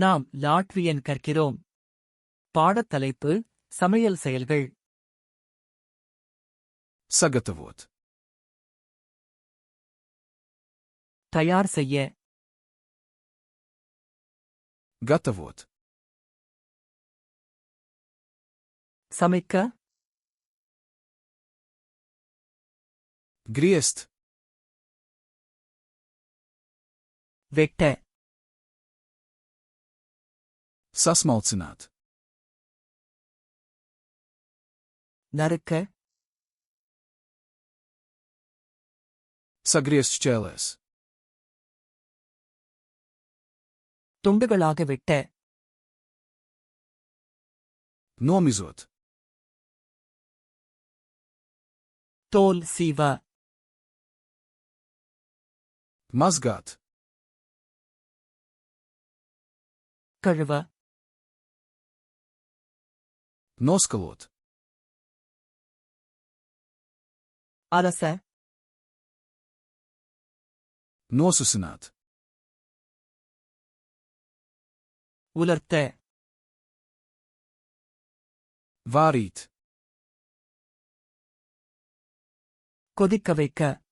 நாம் லாட்வியன் கற்கிறோம். பாடத்தலைப்பு சமையல் செயல்கள். Sagatavot. தயார் செய்ய. Gatavot. சமைக்க. Griest. வெட்ட. Sasmalcināt. நறுக்க. Sagriezt šķēlēs. துண்டுகளாக வெட்ட. Nomizot. தோல் சீவ. Mazgāt. கழுவ. Noskalot. அரச. Nosusināt. உலர்த்த. Vārīt. கொதிக்க வைக்க.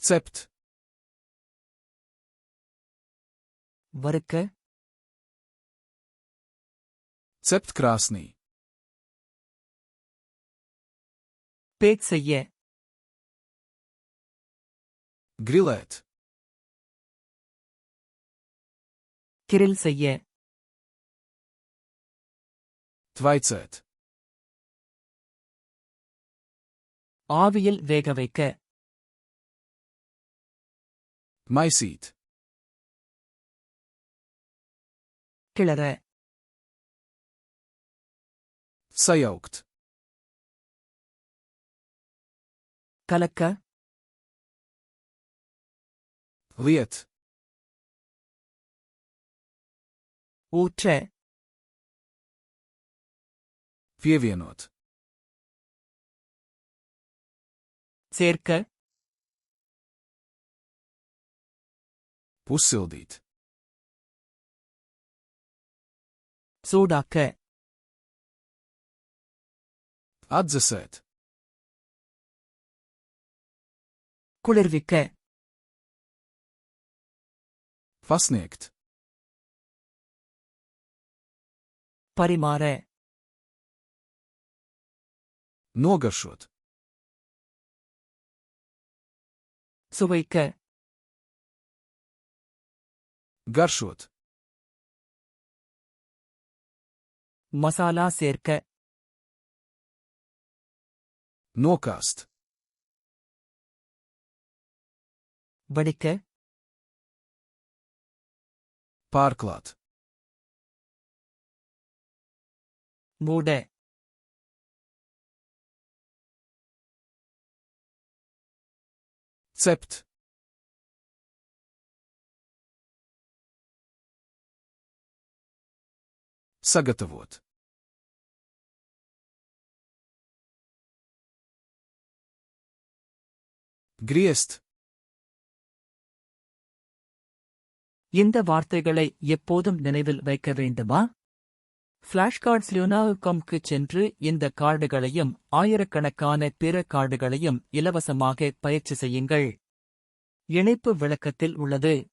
Cept. வறுக்க. Cept krāsnī. பேக் செய்ய. Grilēt. கிரில் செய்ய. Tvaicēt. ஆவியில் வேக வைக்க. Maisīt. கிளற. Sajaukt. கலக்க. Liet. ஊற்ற. Pievienot. சேர்க்க. Uzsildīt. சூடாக்க. Atdzesēt. குளிர்விக்க. Pasniegt. பரிமாற. Nogaršot. சுவைக்க. Garšot. மசாலா சேர்க்க. Nokāst. வடிக்க. Pārklāt. மூட. Cept. Sagatavot. Griezt. இந்த வார்த்தைகளை எப்போதும் நினைவில் வைக்க வேண்டுமா? ஃபிளாஷ்கார்ட்ஸ் லுனா.comக்கு சென்று இந்த கார்டுகளையும் ஆயிரக்கணக்கான பிற கார்டுகளையும் இலவசமாக பயிற்சி செய்யுங்கள். இணைப்பு விளக்கத்தில் உள்ளது.